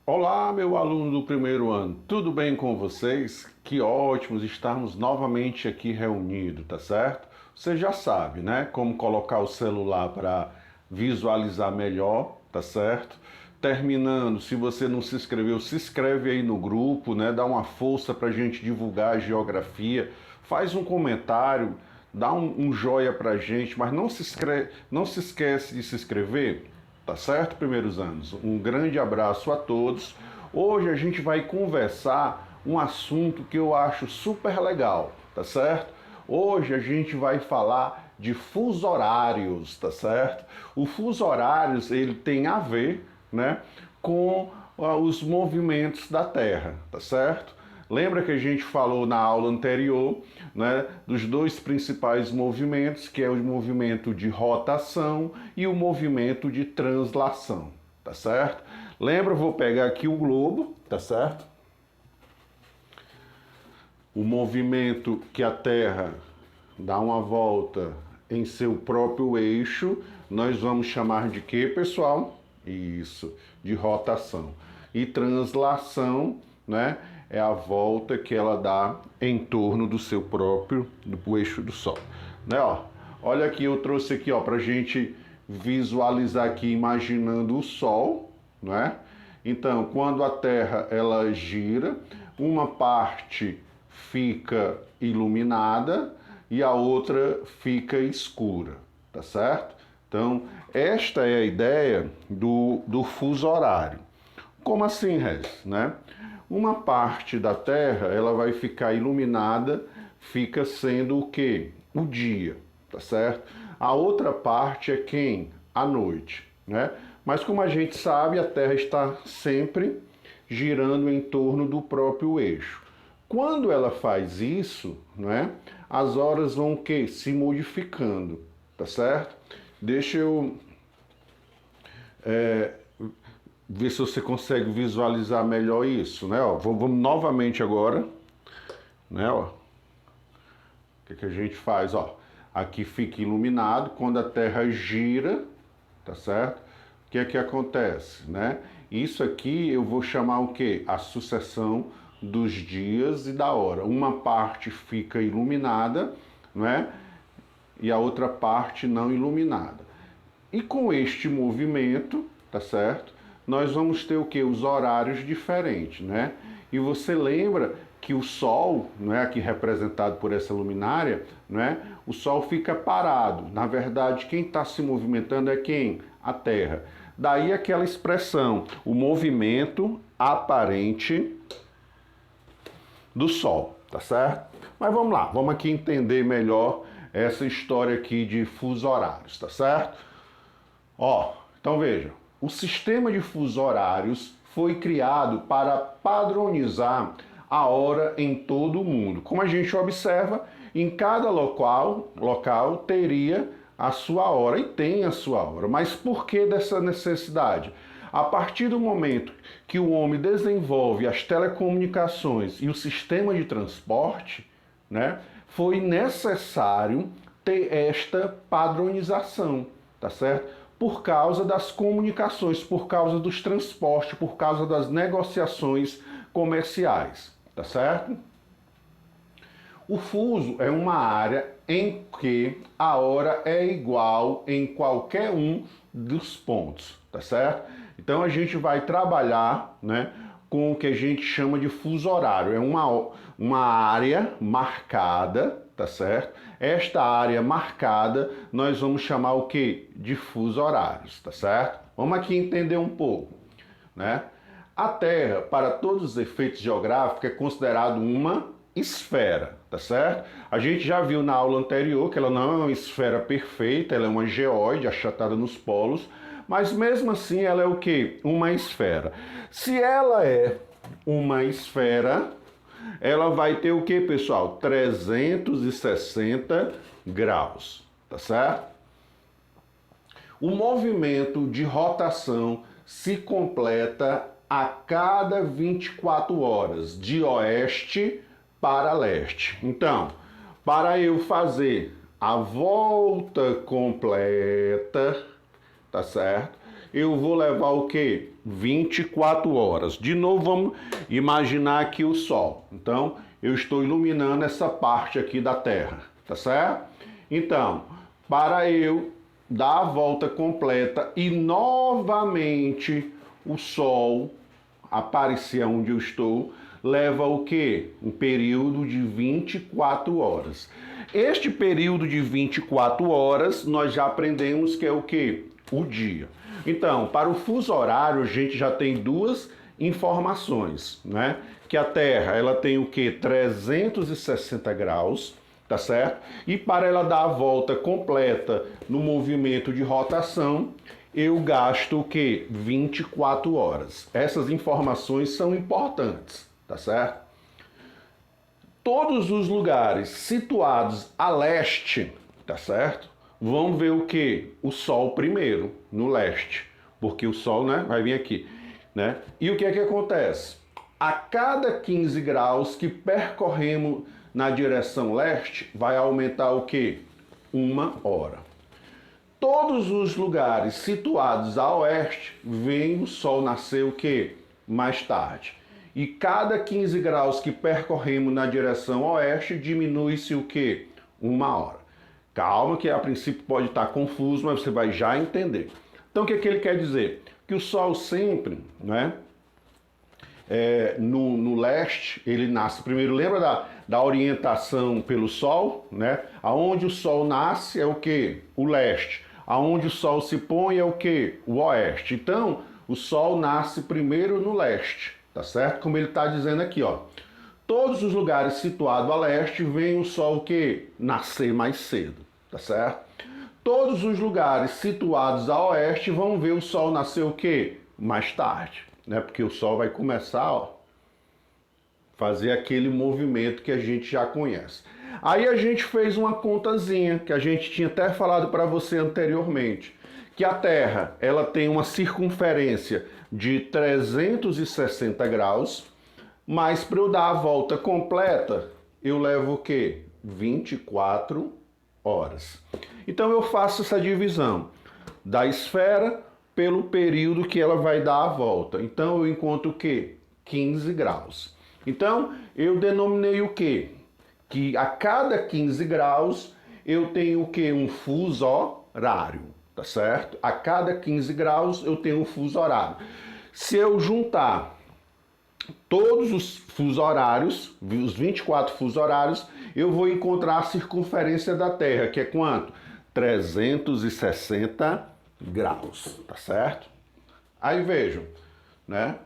Olá, meu aluno do primeiro ano, tudo bem com vocês? Que ótimos estarmos novamente aqui reunidos, tá certo? Você já sabe, né, como colocar o celular para visualizar melhor, tá certo? Terminando, se você não se inscreveu, se inscreve aí no grupo, né, dá uma força para a gente divulgar a geografia, faz um comentário, dá um joia pra gente, mas não se esquece de se inscrever. Tá certo, primeiros anos? Um grande abraço a todos. Hoje a gente vai conversar um assunto que eu acho super legal, tá certo? Hoje a gente vai falar de fuso horários, tá certo? O fuso horários, ele tem a ver, né, com os movimentos da Terra, tá certo? Lembra que a gente falou na aula anterior, né, dos dois principais movimentos, que é o movimento de rotação e o movimento de translação, tá certo? Lembra, eu vou pegar aqui o globo, tá certo? O movimento que a Terra dá uma volta em seu próprio eixo, nós vamos chamar de quê, pessoal? Isso, de rotação. E translação, né, é a volta que ela dá em torno do seu próprio, do eixo do Sol. Né, ó? Olha aqui, eu trouxe aqui, ó, pra gente visualizar aqui, imaginando o Sol, né? Então, quando a Terra ela gira, uma parte fica iluminada e a outra fica escura, tá certo? Então, esta é a ideia do fuso horário. Como assim, Regis? Né? Uma parte da Terra ela vai ficar iluminada, fica sendo o quê? O dia, tá certo? A outra parte é quem? A noite, né? Mas como a gente sabe, a Terra está sempre girando em torno do próprio eixo. Quando ela faz isso, né, as horas vão o quê? Se modificando, tá certo? Deixa eu ver se você consegue visualizar melhor isso, né? Ó, vamos novamente agora, né? Ó, o que a gente faz? Ó, aqui fica iluminado quando a Terra gira, tá certo? O que é que acontece, né? Isso aqui eu vou chamar o quê? A sucessão dos dias e da hora. Uma parte fica iluminada, né? E a outra parte não iluminada. E com este movimento, tá certo? Nós vamos ter o que? Os horários diferentes, né? E você lembra que o Sol, não é aqui representado por essa luminária, não é? O Sol fica parado. Na verdade, quem está se movimentando é quem? A Terra. Daí aquela expressão, o movimento aparente do Sol, tá certo? Mas vamos lá, vamos aqui entender melhor essa história aqui de fuso horários, tá certo? Ó, então veja, o sistema de fuso horários foi criado para padronizar a hora em todo o mundo. Como a gente observa, em cada local teria a sua hora e tem a sua hora. Mas por que dessa necessidade? A partir do momento que o homem desenvolve as telecomunicações e o sistema de transporte, né, foi necessário ter esta padronização, tá certo? Por causa das comunicações, por causa dos transportes, por causa das negociações comerciais, tá certo? O fuso é uma área em que a hora é igual em qualquer um dos pontos, tá certo? Então a gente vai trabalhar, né, com o que a gente chama de fuso horário. É uma área marcada, tá certo? Esta área marcada nós vamos chamar o que? De fuso horários, tá certo? Vamos aqui entender um pouco, né? A Terra, para todos os efeitos geográficos, é considerado uma esfera, tá certo? A gente já viu na aula anterior que ela não é uma esfera perfeita, ela é uma geóide achatada nos polos, mas mesmo assim ela é o quê? Uma esfera. Se ela é uma esfera, ela vai ter o que, pessoal? 360 graus, tá certo? O movimento de rotação se completa a cada 24 horas, de oeste para leste. Então, para eu fazer a volta completa, tá certo? eu vou levar o quê? 24 horas. De novo, vamos imaginar aqui o Sol. Então, eu estou iluminando essa parte aqui da Terra, tá certo? Então, para eu dar a volta completa e novamente o Sol aparecer onde eu estou, leva o quê? Um período de 24 horas. Este período de 24 horas, nós já aprendemos que é o quê? O dia. Então, para o fuso horário, a gente já tem duas informações, né? Que a Terra, ela tem o quê? 360 graus, tá certo? E para ela dar a volta completa no movimento de rotação, eu gasto o quê? 24 horas. Essas informações são importantes, tá certo? Todos os lugares situados a leste, tá certo? Vão ver o quê? O Sol primeiro, no leste. Porque o Sol, né, vai vir aqui, né? E o que é que acontece? A cada 15 graus que percorremos na direção leste, vai aumentar o quê? 1 hora. Todos os lugares situados a oeste, vem o Sol nascer o quê? Mais tarde. E cada 15 graus que percorremos na direção oeste, diminui-se o quê? 1 hora. Calma que a princípio pode estar confuso, mas você vai já entender. Então o que ele quer dizer? Que o Sol sempre, né? No leste, ele nasce primeiro. Lembra da orientação pelo Sol, né? Aonde o Sol nasce é o quê? O leste. Aonde o Sol se põe é o quê? O oeste. Então, o Sol nasce primeiro no leste, tá certo? Como ele está dizendo aqui, ó. Todos os lugares situados a leste, vem o Sol o quê? Nascer mais cedo, tá certo? Todos os lugares situados a oeste vão ver o Sol nascer o quê? Mais tarde, né? Porque o Sol vai começar, ó, fazer aquele movimento que a gente já conhece. Aí a gente fez uma contazinha, que a gente tinha até falado para você anteriormente, que a Terra, ela tem uma circunferência de 360 graus, mas para eu dar a volta completa, eu levo o quê? 24 horas. Então eu faço essa divisão da esfera pelo período que ela vai dar a volta. Então eu encontro o quê? 15 graus. Então eu denominei o quê? Que a cada 15 graus eu tenho o quê? Um fuso horário, tá certo? A cada 15 graus eu tenho um fuso horário. Se eu juntar todos os fusos horários, os 24 fusos horários, eu vou encontrar a circunferência da Terra, que é quanto? 360 graus, tá certo? Aí vejam, né?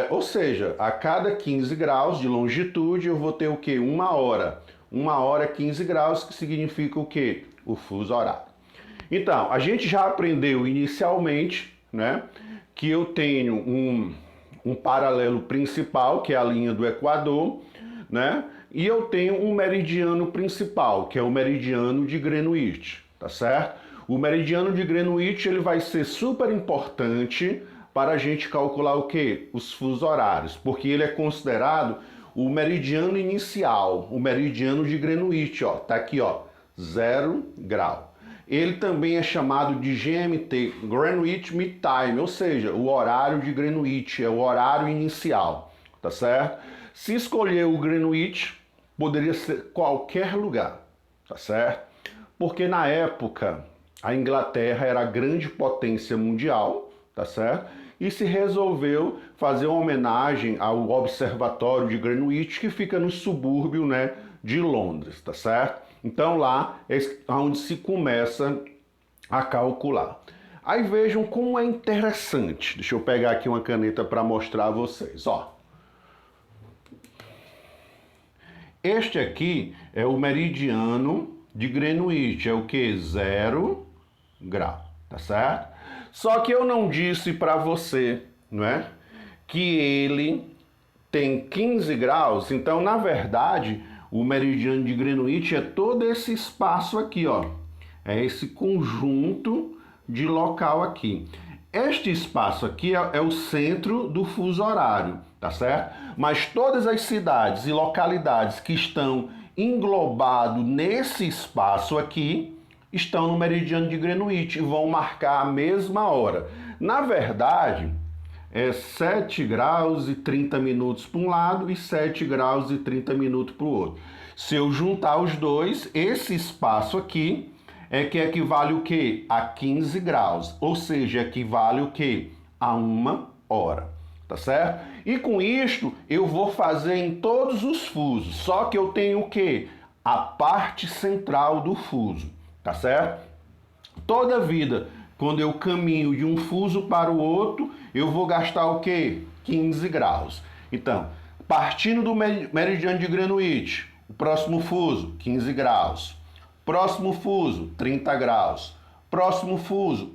Ou seja, a cada 15 graus de longitude eu vou ter o quê? 1 hora. 1 hora é 15 graus, que significa o quê? O fuso horário. Então, a gente já aprendeu inicialmente, né, que eu tenho um paralelo principal, que é a linha do Equador, né? E eu tenho um meridiano principal, que é o meridiano de Greenwich, tá certo? O meridiano de Greenwich, ele vai ser super importante para a gente calcular o quê? Os fusos horários, porque ele é considerado o meridiano inicial, o meridiano de Greenwich, ó, tá aqui, ó, 0 grau. Ele também é chamado de GMT, Greenwich Mean Time, ou seja, o horário de Greenwich, é o horário inicial, tá certo? Se escolher o Greenwich, poderia ser qualquer lugar, tá certo? Porque na época, a Inglaterra era a grande potência mundial, tá certo? E se resolveu fazer uma homenagem ao Observatório de Greenwich, que fica no subúrbio, né, de Londres, tá certo? Então lá é onde se começa a calcular. Aí vejam como é interessante. Deixa eu pegar aqui uma caneta para mostrar a vocês, ó. Este aqui é o meridiano de Greenwich, é o que? 0 grau, tá certo? Só que eu não disse para você, não é? Que ele tem 15 graus, então na verdade o meridiano de Greenwich é todo esse espaço aqui, ó. É esse conjunto de local aqui. Este espaço aqui é o centro do fuso horário, tá certo? Mas todas as cidades e localidades que estão englobadas nesse espaço aqui estão no meridiano de Greenwich e vão marcar a mesma hora. Na verdade, é 7 graus e 30 minutos para um lado e 7 graus e 30 minutos para o outro. Se eu juntar os dois, esse espaço aqui é que equivale o quê? A 15 graus, ou seja, equivale o quê? A 1 hora, tá certo? E com isto eu vou fazer em todos os fusos, só que eu tenho o quê? A parte central do fuso, tá certo? Toda vida, quando eu caminho de um fuso para o outro, eu vou gastar o quê? 15 graus. Então, partindo do meridiano de Greenwich, o próximo fuso, 15 graus. Próximo fuso, 30 graus. Próximo fuso,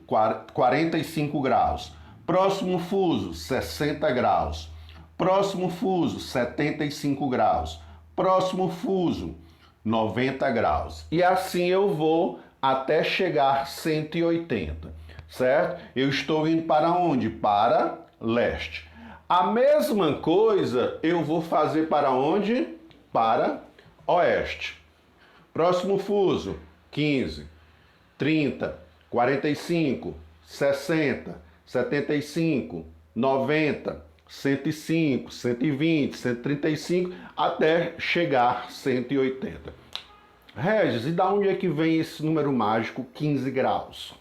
45 graus. Próximo fuso, 60 graus. Próximo fuso, 75 graus. Próximo fuso, 90 graus. E assim eu vou até chegar 180, certo? Eu estou indo para onde? Para leste. A mesma coisa eu vou fazer para onde? Para oeste. Próximo fuso, 15, 30, 45, 60, 75, 90, 105, 120, 135, até chegar 180. Regis, e da onde é que vem esse número mágico 15 graus?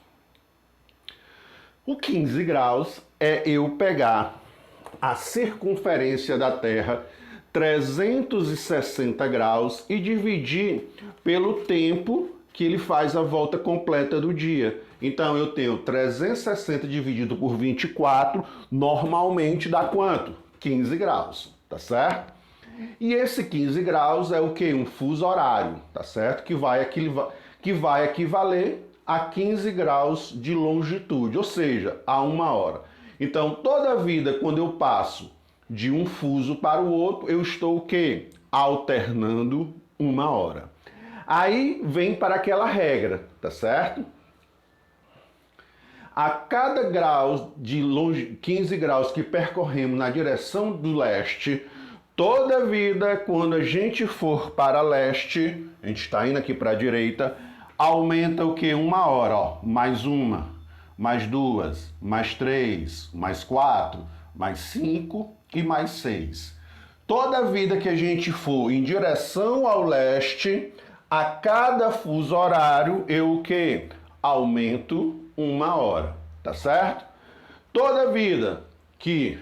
O 15 graus é eu pegar a circunferência da Terra, 360 graus, e dividir pelo tempo que ele faz a volta completa do dia. Então eu tenho 360 dividido por 24, normalmente dá quanto? 15 graus, tá certo? E esse 15 graus é o quê? Um fuso horário, tá certo? Que vai equivaler a 15 graus de longitude, ou seja, a 1 hora. Então, toda vida, quando eu passo de um fuso para o outro, eu estou o quê? Alternando 1 hora. Aí vem para aquela regra, tá certo? A cada grau de 15 graus que percorremos na direção do leste, toda vida, quando a gente for para leste, a gente está indo aqui para a direita, aumenta o que? 1 hora, ó. Mais 1, mais 2, mais 3, mais 4, mais 5 e mais 6. Toda vida que a gente for em direção ao leste, a cada fuso horário, eu o que? Aumento 1 hora, tá certo? Toda vida que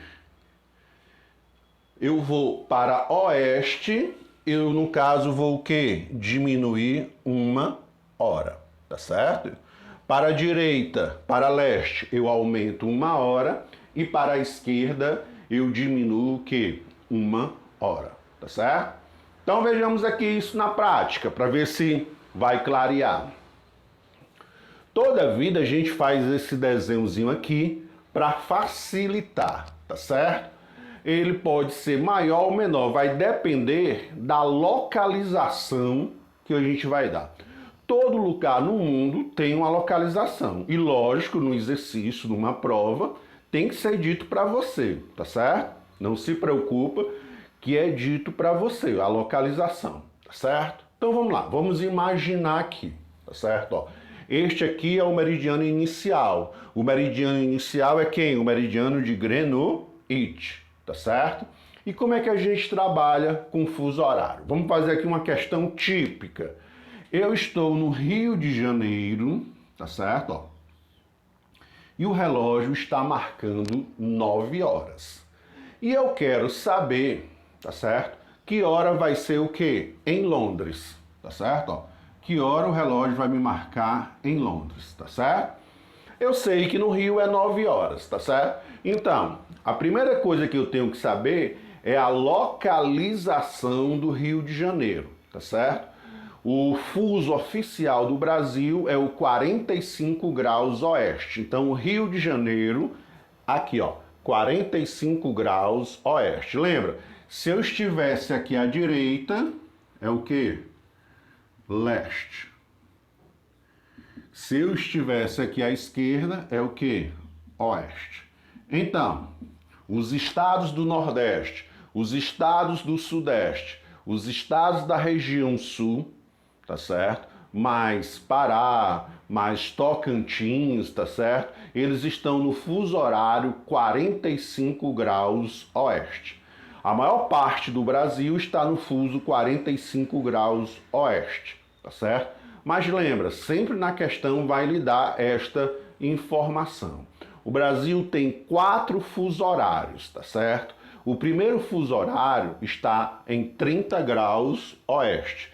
eu vou para oeste, eu no caso vou o quê? Diminuir 1 hora, tá certo? Para a direita, para leste, eu aumento 1 hora e para a esquerda eu diminuo o quê? 1 hora, tá certo? Então vejamos aqui isso na prática, para ver se vai clarear. Toda vida a gente faz esse desenhozinho aqui para facilitar, tá certo? Ele pode ser maior ou menor, vai depender da localização que a gente vai dar. Todo lugar no mundo tem uma localização. E lógico, no exercício, numa prova, tem que ser dito para você, tá certo? Não se preocupa que é dito para você, a localização, tá certo? Então vamos lá, vamos imaginar aqui, tá certo? Ó, este aqui é o meridiano inicial. O meridiano inicial é quem? O meridiano de Greenwich, tá certo? E como é que a gente trabalha com fuso horário? Vamos fazer aqui uma questão típica. Eu estou no Rio de Janeiro, tá certo? Ó. E o relógio está marcando 9 horas. E eu quero saber, tá certo? Que hora vai ser o quê? Em Londres, tá certo? Ó. Que hora o relógio vai me marcar em Londres, tá certo? Eu sei que no Rio é 9 horas, tá certo? Então, a primeira coisa que eu tenho que saber é a localização do Rio de Janeiro, tá certo? O fuso oficial do Brasil é o 45 graus oeste. Então, o Rio de Janeiro, aqui ó, 45 graus oeste. Lembra? Se eu estivesse aqui à direita, é o quê? Leste. Se eu estivesse aqui à esquerda, é o quê? Oeste. Então, os estados do Nordeste, os estados do Sudeste, os estados da região Sul, tá certo? Mais Pará, mas Tocantins, tá certo? Eles estão no fuso horário 45 graus oeste. A maior parte do Brasil está no fuso 45 graus oeste, tá certo? Mas lembra, sempre na questão vai lhe dar esta informação. O Brasil tem 4 fusos horários, tá certo? O primeiro fuso horário está em 30 graus oeste.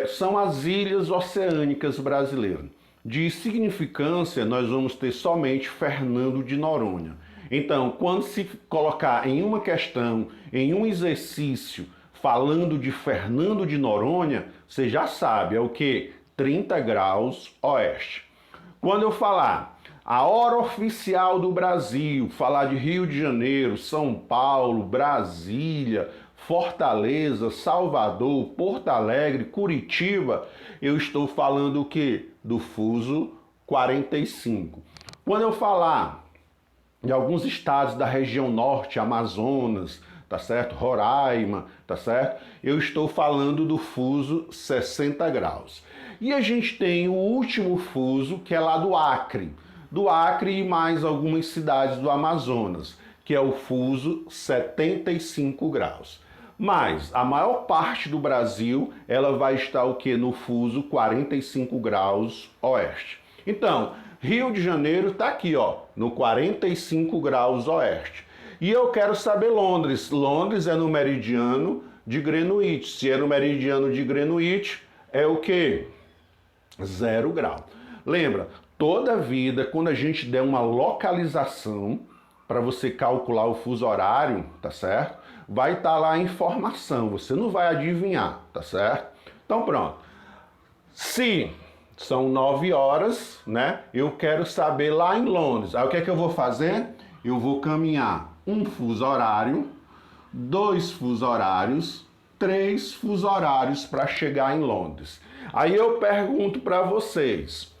São as ilhas oceânicas brasileiras. De significância, nós vamos ter somente Fernando de Noronha. Então, quando se colocar em uma questão, em um exercício, falando de Fernando de Noronha, você já sabe, é o que? 30 graus oeste. Quando eu falar a hora oficial do Brasil, falar de Rio de Janeiro, São Paulo, Brasília, Fortaleza, Salvador, Porto Alegre, Curitiba, eu estou falando o quê? Do fuso 45. Quando eu falar de alguns estados da região norte, Amazonas, tá certo? Roraima, tá certo? Eu estou falando do fuso 60 graus. E a gente tem o último fuso, que é lá do Acre. Do Acre e mais algumas cidades do Amazonas, que é o fuso 75 graus. Mas a maior parte do Brasil, ela vai estar o quê? No fuso 45 graus oeste. Então, Rio de Janeiro está aqui, ó, no 45 graus oeste. E eu quero saber Londres. Londres é no meridiano de Greenwich. Se é no meridiano de Greenwich, é o quê? 0 grau. Lembra, toda vida, quando a gente der uma localização para você calcular o fuso horário, tá certo? Vai estar lá a informação, você não vai adivinhar, tá certo? Então pronto. Se são 9 horas, né? Eu quero saber lá em Londres. Aí o que é que eu vou fazer? Eu vou caminhar um fuso horário, 2 fusos horários, 3 fusos horários para chegar em Londres. Aí eu pergunto para vocês,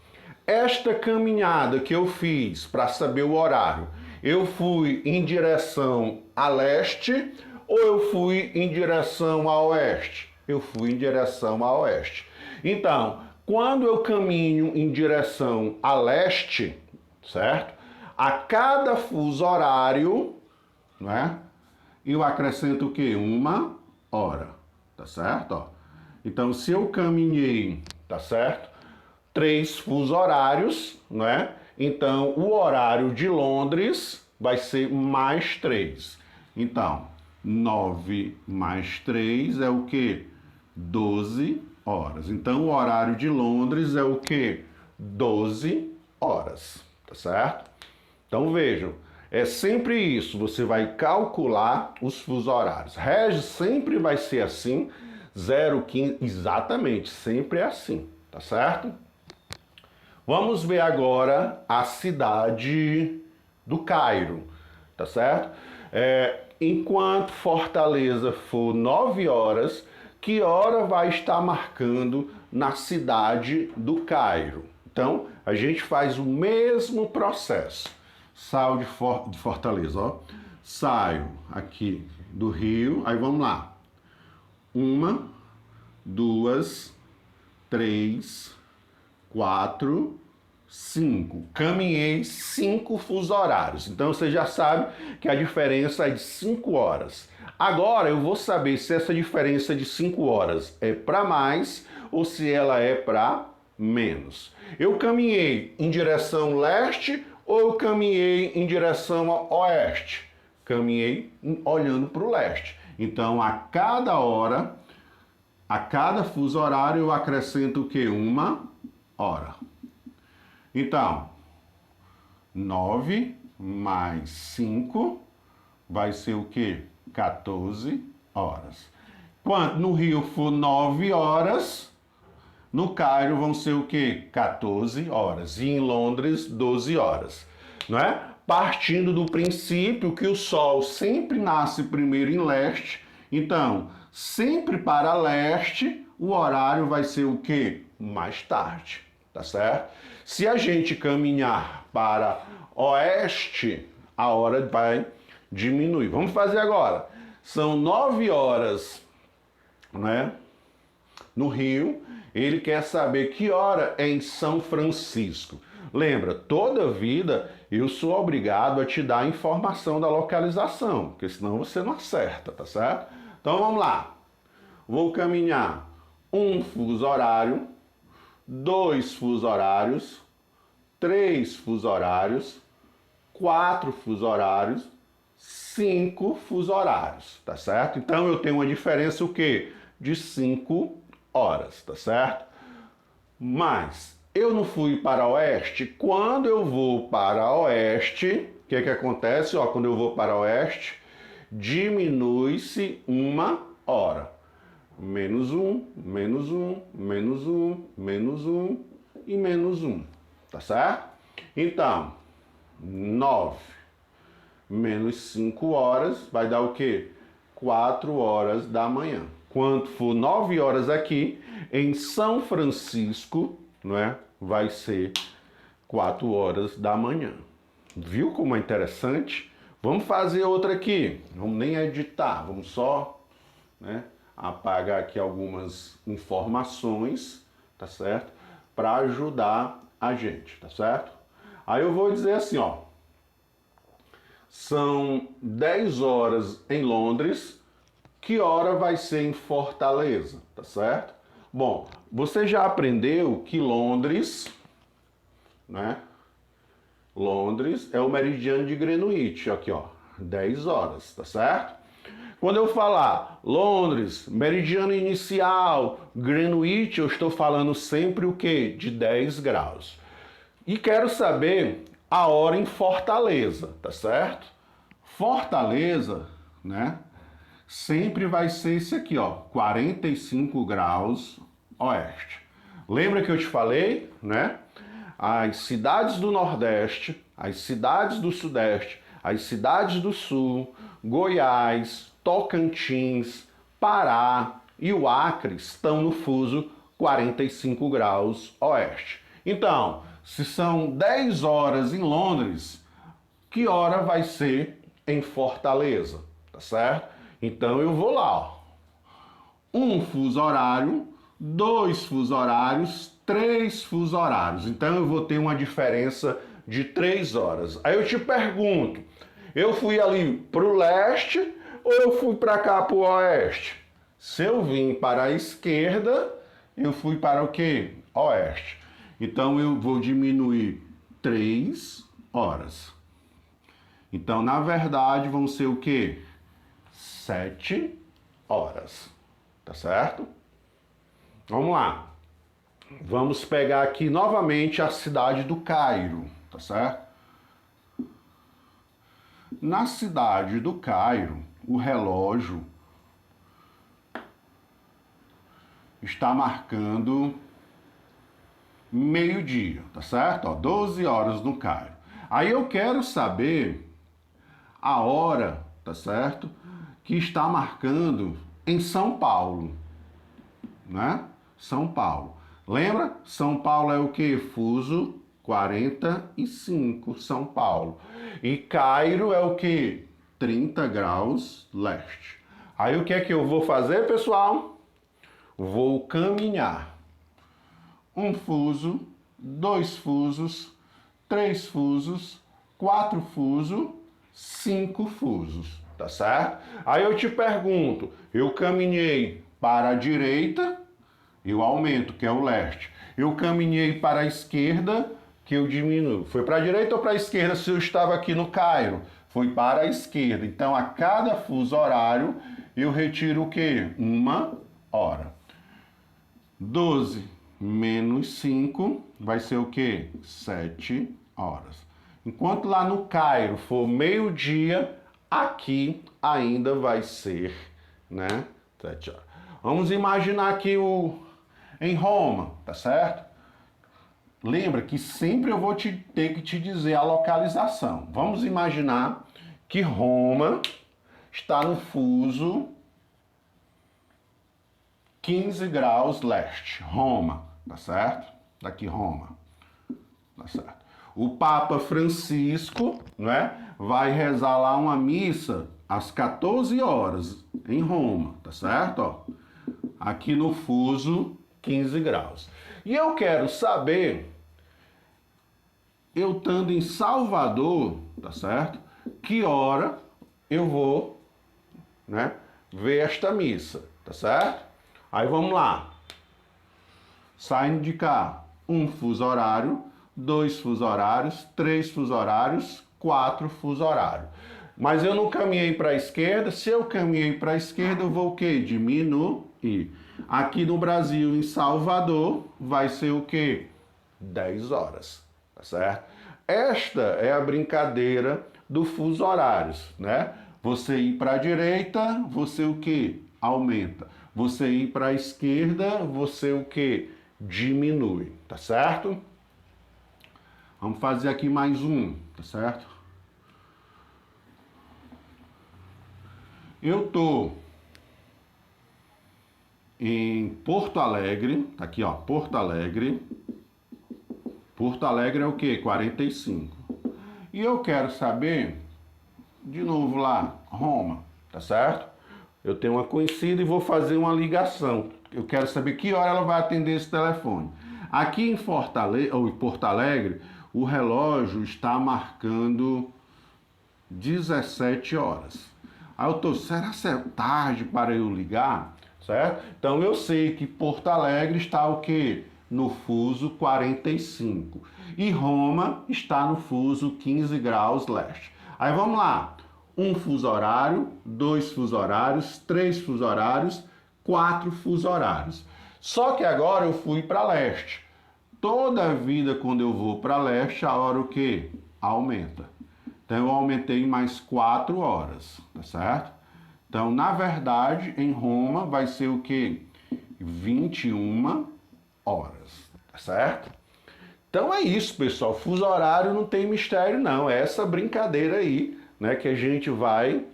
esta caminhada que eu fiz para saber o horário, eu fui em direção a leste ou eu fui em direção a oeste? Eu fui em direção a oeste. Então, quando eu caminho em direção a leste, certo? A cada fuso horário, né? Eu acrescento o quê? 1 hora, tá certo? Ó. Então, se eu caminhei, tá certo? 3 fusos horários, né? Então, o horário de Londres vai ser mais 3. Então, 9 mais 3 é o quê? 12 horas. Então, o horário de Londres é o quê? 12 horas, tá certo? Então, vejam, é sempre isso, você vai calcular os fusos horários. Regis sempre vai ser assim, 0,15, exatamente, sempre é assim, tá certo? Vamos ver agora a cidade do Cairo, tá certo? Enquanto Fortaleza for 9 horas, que hora vai estar marcando na cidade do Cairo? Então, a gente faz o mesmo processo. Saio de Fortaleza, ó. Saio aqui do Rio, aí vamos lá. 1, 2, 3, 4, 5. Caminhei 5 fusos horários. Então você já sabe que a diferença é de 5 horas. Agora eu vou saber se essa diferença de 5 horas é para mais ou se ela é para menos. Eu caminhei em direção leste ou eu caminhei em direção oeste? Caminhei olhando para o leste. Então a cada hora, a cada fuso horário eu acrescento o quê? 1 hora. Então, 9 mais 5 vai ser o quê? 14 horas. Quando no Rio for 9 horas, no Cairo vão ser o quê? 14 horas. E em Londres, 12 horas. Não é? Partindo do princípio que o Sol sempre nasce primeiro em leste, então, sempre para leste, o horário vai ser o quê? Mais tarde, tá certo? Se a gente caminhar para oeste, a hora vai diminuir. Vamos fazer agora. São 9 horas, né? no Rio, ele quer saber que hora é em São Francisco. Lembra, toda vida eu sou obrigado a te dar a informação da localização, porque senão você não acerta, tá certo? Então vamos lá. Vou caminhar um fuso horário, 2 fuso horários, 3 fuso horários, 4 fuso horários, 5 fuso horários, tá certo? Então eu tenho uma diferença o quê? De 5 horas, tá certo? Mas eu não fui para oeste. Quando eu vou para oeste, o que acontece? Ó, quando eu vou para oeste, diminui-se 1 hora. Menos 1, menos 1, menos 1, menos 1 e menos 1, tá certo? Então, 9 menos 5 horas vai dar o quê? 4 horas da manhã. Quando for 9 horas aqui, em São Francisco, não é? Vai ser 4 horas da manhã. Viu como é interessante? Vamos fazer outra aqui. Vamos nem editar, vamos só, né, apagar aqui algumas informações, tá certo? Para ajudar a gente, tá certo? Aí eu vou dizer assim, ó. São 10 horas em Londres. Que hora vai ser em Fortaleza, tá certo? Bom, você já aprendeu que Londres, né? Londres é o meridiano de Greenwich, aqui ó, 10 horas, tá certo? Quando eu falar Londres, meridiano inicial, Greenwich, eu estou falando sempre o quê? De 10 graus. E quero saber a hora em Fortaleza, tá certo? Fortaleza, né? Sempre vai ser esse aqui, ó, 45 graus oeste. Lembra que eu te falei, né? As cidades do Nordeste, as cidades do Sudeste, as cidades do Sul, Goiás, Tocantins, Pará e o Acre estão no fuso 45 graus oeste. Então, se são 10 horas em Londres, que hora vai ser em Fortaleza, tá certo? Então eu vou lá, ó. 1 fuso horário, 2 fuso horários, 3 fuso horários. Então eu vou ter uma diferença de 3 horas. Aí eu te pergunto, eu fui ali para o leste ou eu fui para cá para o oeste? Se eu vim para a esquerda, eu fui para o quê? Oeste. Então eu vou diminuir 3 horas. Então, na verdade, vão ser o quê? 7 horas. Tá certo? Vamos lá. Vamos pegar aqui novamente a cidade do Cairo, tá certo? Na cidade do Cairo, o relógio está marcando meio-dia, tá certo? Ó, 12 horas no Cairo. Aí eu quero saber a hora, tá certo? Que está marcando em São Paulo, né? São Paulo. Lembra? São Paulo é o que? Fuso 45, São Paulo. E Cairo é o que? 30 graus leste. Aí o que é que eu vou fazer, pessoal? Vou caminhar. 1 fuso, 2 fusos, 3 fusos, 4 fusos, 5 fusos, tá certo? Aí eu te pergunto, eu caminhei para a direita, eu aumento, que é o leste. Eu caminhei para a esquerda, que eu diminuo. Foi para a direita ou para a esquerda se eu estava aqui no Cairo? Foi para a esquerda. Então, a cada fuso horário, eu retiro o quê? 1 hora. 12 menos 5 vai ser o quê? 7 horas. Enquanto lá no Cairo for meio-dia, aqui ainda vai ser, né? 7 horas. Vamos imaginar aqui em Roma, tá certo? Lembra que sempre eu vou ter que te dizer a localização. Vamos imaginar que Roma está no fuso 15 graus leste. Roma, tá certo? Daqui Roma, tá certo? O Papa Francisco, né, vai rezar lá uma missa às 14 horas em Roma, tá certo? Ó, aqui no fuso 15 graus. E eu quero saber, eu estando em Salvador, tá certo? Que hora eu vou, né, ver esta missa, tá certo? Aí vamos lá. Saindo de cá, 1 fuso horário, 2 fuso horários, 3 fuso horários, 4 fuso horário. Mas eu não caminhei para a esquerda. Se eu caminhei para a esquerda, eu vou o quê? Diminuir. Aqui no Brasil, em Salvador, vai ser o quê? 10 horas, tá certo? Esta é a brincadeira do fuso horários, né? Você ir para a direita, você o quê? Aumenta. Você ir para a esquerda, você o quê? Diminui, tá certo? Vamos fazer aqui mais um, tá certo? Eu tô em Porto Alegre, tá aqui ó, Porto Alegre. Porto Alegre é o quê? 45. E eu quero saber, de novo lá, Roma, tá certo? Eu tenho uma conhecida e vou fazer uma ligação. Eu quero saber que hora ela vai atender esse telefone. Aqui em Porto Alegre, o relógio está marcando 17 horas. Aí eu tô, será que é tarde para eu ligar? Certo? Então eu sei que Porto Alegre está o quê? No fuso 45. E Roma está no fuso 15 graus leste. Aí vamos lá. 1 fuso horário, 2 fuso horários, 3 fuso horários, 4 fuso horários. Só que agora eu fui para leste. Toda a vida quando eu vou para leste, a hora o quê? Aumenta. Então eu aumentei mais 4 horas, tá certo? Então, na verdade, em Roma vai ser o quê? 21 horas, tá certo? Então é isso, pessoal. Fuso horário não tem mistério, não. É essa brincadeira aí, né, que a gente vai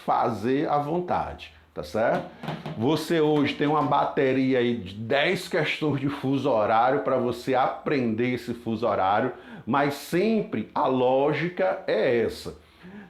fazer à vontade, tá certo? Você hoje tem uma bateria aí de 10 questões de fuso horário para você aprender esse fuso horário, mas sempre a lógica é essa.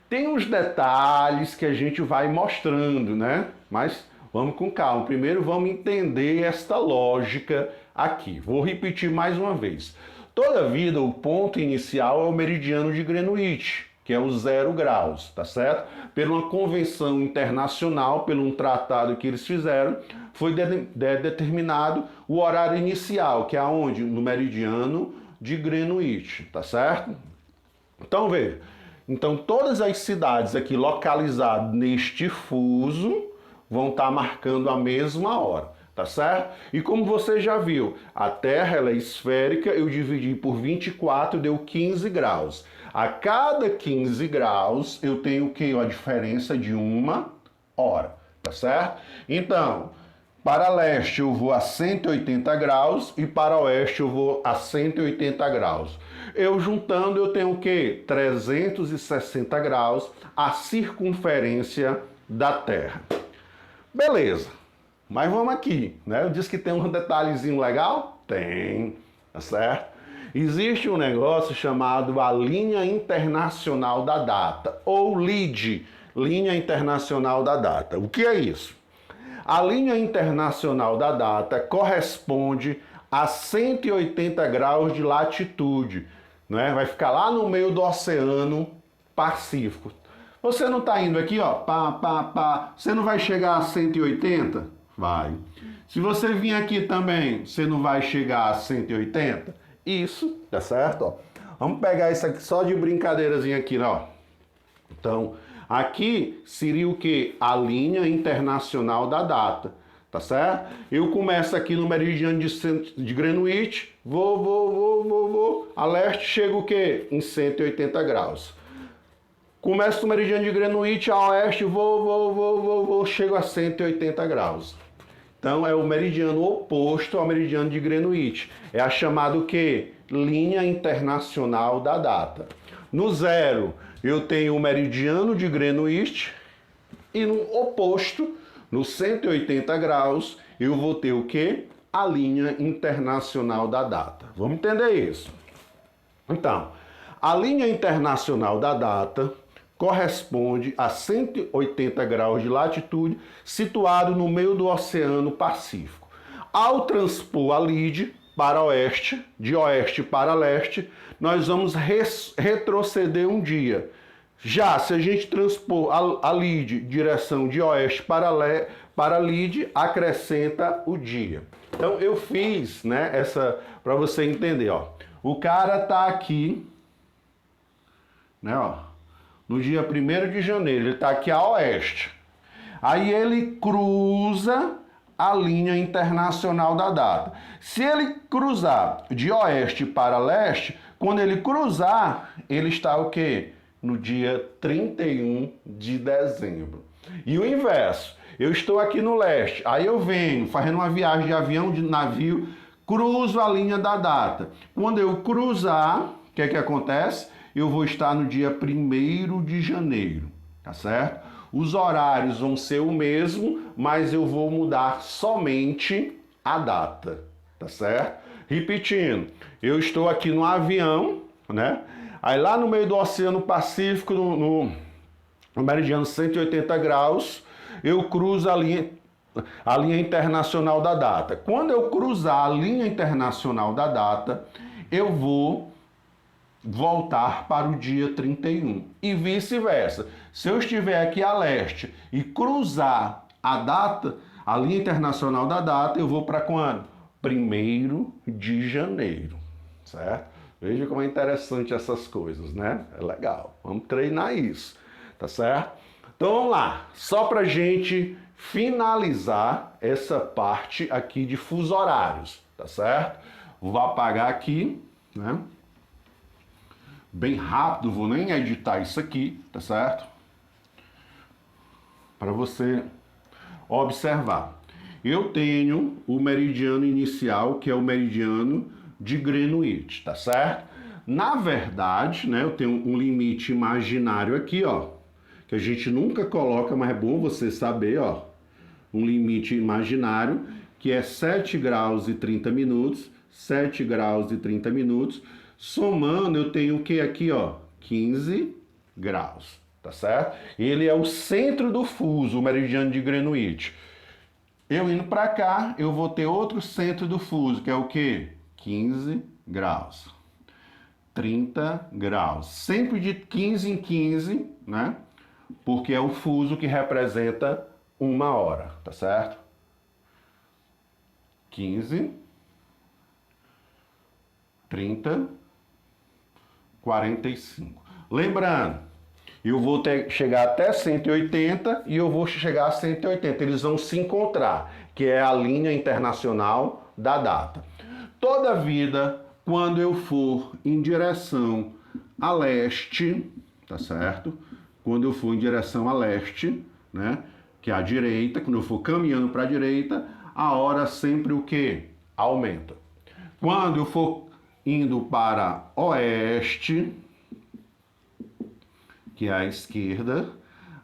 Tem uns detalhes que a gente vai mostrando, né? Mas vamos com calma. Primeiro vamos entender esta lógica aqui. Vou repetir mais uma vez. Toda vida o ponto inicial é o meridiano de Greenwich, que é o 0 graus, tá certo? Por uma convenção internacional, por um tratado que eles fizeram, foi determinado o horário inicial, que é aonde? No meridiano de Greenwich, tá certo? Então veja, então todas as cidades aqui localizadas neste fuso vão estar marcando a mesma hora, tá certo? E como você já viu, a Terra ela é esférica, eu dividi por 24, deu 15 graus. A cada 15 graus eu tenho o quê? A diferença de 1 hora, tá certo? Então, para leste eu vou a 180 graus e para oeste eu vou a 180 graus. Eu juntando eu tenho o quê? 360 graus, a circunferência da Terra. Beleza, mas vamos aqui, né? Eu disse que tem um detalhezinho legal? Tem, tá certo? Existe um negócio chamado a Linha Internacional da Data, ou LID, Linha Internacional da Data. O que é isso? A linha internacional da data corresponde a 180 graus de latitude, né? Vai ficar lá no meio do Oceano Pacífico. Você não está indo aqui, ó, você não vai chegar a 180? Vai. Se você vir aqui também, você não vai chegar a 180? Isso, tá certo? Ó. Vamos pegar isso aqui só de brincadeirazinha aqui, ó. Então, aqui seria o que? A linha internacional da data, tá certo? Eu começo aqui no meridiano de Greenwich, vou, a leste chego o quê? Em 180 graus. Começo no meridiano de Greenwich, a oeste, vou, chego a 180 graus. Então, é o meridiano oposto ao meridiano de Greenwich. É a chamada o quê? Linha internacional da data. No 0, eu tenho o meridiano de Greenwich e no oposto, no 180 graus, eu vou ter o quê? A linha internacional da data. Vamos entender isso. Então, a linha internacional da data corresponde a 180 graus de latitude, situado no meio do Oceano Pacífico. Ao transpor a lide para oeste, de oeste para leste, nós vamos retroceder um dia. Já se a gente transpor a lide direção de oeste para lide, acrescenta o dia. Então eu fiz, né, essa para você entender, ó. O cara tá aqui, né, ó, no dia 1º de janeiro, ele tá aqui a oeste. Aí ele cruza a linha internacional da data. Se ele cruzar de oeste para leste, quando ele cruzar, ele está o quê? No dia 31 de dezembro. E o inverso, eu estou aqui no leste, aí eu venho fazendo uma viagem de avião, de navio, cruzo a linha da data. Quando eu cruzar, o que é que acontece? Eu vou estar no dia 1º de janeiro, tá certo? Os horários vão ser o mesmo, mas eu vou mudar somente a data, tá certo? Repetindo, eu estou aqui no avião, né? Aí lá no meio do Oceano Pacífico, no meridiano 180 graus, eu cruzo a linha internacional da data. Quando eu cruzar a linha internacional da data, eu vou voltar para o dia 31 e vice-versa. Se eu estiver aqui a leste e cruzar a data, a linha internacional da data, eu vou para quando? 1º de janeiro, certo? Veja como é interessante essas coisas, né? É legal. Vamos treinar isso, tá certo? Então vamos lá, só para gente finalizar essa parte aqui de fuso horários, tá certo? Vou apagar aqui, né? Bem rápido, vou nem editar isso aqui, tá certo? Para você observar. Eu tenho o meridiano inicial, que é o meridiano de Greenwich, tá certo? Na verdade, né, eu tenho um limite imaginário aqui, ó, que a gente nunca coloca, mas é bom você saber, ó, um limite imaginário, que é 7 graus e 30 minutos, 7 graus e 30 minutos, somando eu tenho o que aqui, ó, 15 graus, tá certo? Ele é o centro do fuso, o meridiano de Greenwich. Eu indo para cá, eu vou ter outro centro do fuso, que é o que? 15 graus. 30 graus. Sempre de 15 em 15, né? Porque é o fuso que representa 1 hora, tá certo? 15, 30, 45. Lembrando, eu vou chegar até 180 e eu vou chegar a 180. Eles vão se encontrar, que é a linha internacional da data. Toda vida, quando eu for em direção a leste, tá certo? Quando eu for em direção a leste, né? Que é a direita, quando eu for caminhando para a direita, a hora sempre o quê? Aumenta. Quando eu for indo para oeste, que é a esquerda,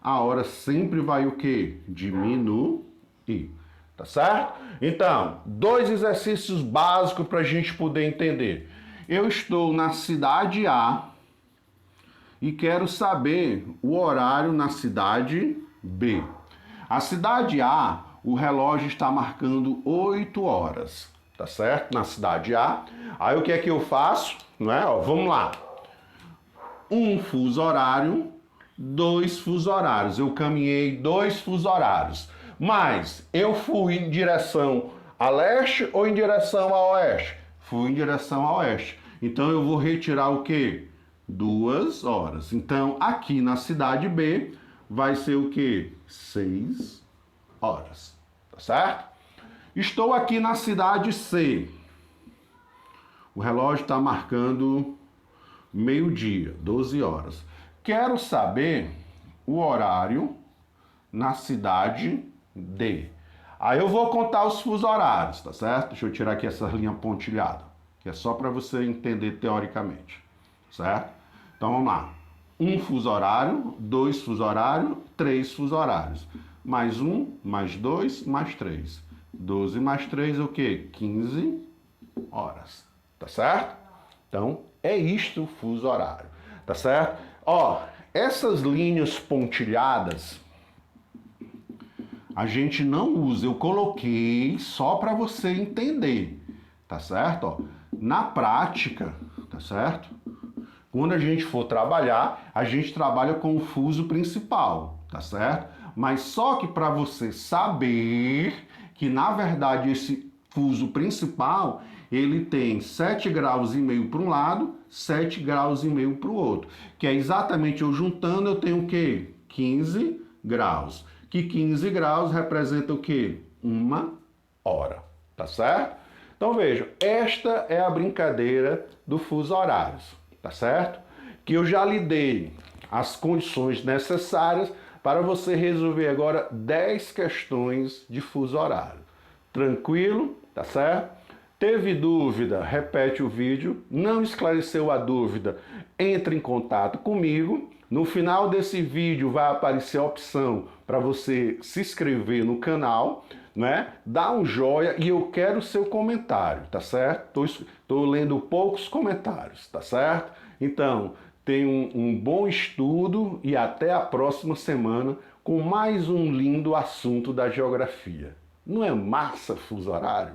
a hora sempre vai o quê? Diminuir. Tá certo? Então, 2 exercícios básicos para a gente poder entender. Eu estou na cidade A e quero saber o horário na cidade B. A cidade A, o relógio está marcando 8 horas, tá certo? Na cidade A. Aí o que é que eu faço? Não é? Ó, vamos lá. 1 fuso horário, 2 fuso horários. Eu caminhei 2 fuso horários. Mas eu fui em direção a leste ou em direção a oeste? Fui em direção a oeste. Então eu vou retirar o quê? 2 horas. Então aqui na cidade B vai ser o quê? 6 horas. Tá certo? Estou aqui na cidade C. O relógio está marcando meio-dia, 12 horas. Quero saber o horário na cidade D. Aí eu vou contar os fusos horários, tá certo? Deixa eu tirar aqui essa linha pontilhada, que é só para você entender teoricamente, certo? Então vamos lá. 1 fuso horário, 2 fuso horário, 3 fuso horários. Mais 1, mais 2, mais 3. 12 mais 3 é o quê? 15 horas, tá certo? Então, é isto o fuso horário, tá certo? Ó, Essas linhas pontilhadas a gente não usa, eu coloquei só para você entender, tá certo? Ó, na prática, tá certo? Quando a gente for trabalhar, a gente trabalha com o fuso principal, tá certo? Mas só que para você saber que na verdade esse fuso principal, ele tem 7 graus e meio para um lado, 7 graus e meio para o outro, que é exatamente eu juntando, eu tenho o quê? 15 graus. Que 15 graus representa o quê? 1 hora, tá certo? Então vejam, esta é a brincadeira do fuso horários, tá certo? Que eu já lhe dei as condições necessárias para você resolver agora 10 questões de fuso horário. Tranquilo? Tá certo? Teve dúvida? Repete o vídeo. Não esclareceu a dúvida? Entre em contato comigo. No final desse vídeo vai aparecer a opção para você se inscrever no canal, né? Dá um joinha e eu quero o seu comentário, tá certo? Tô lendo poucos comentários, tá certo? Então, tenha um bom estudo e até a próxima semana com mais um lindo assunto da geografia. Não é massa fuso horário?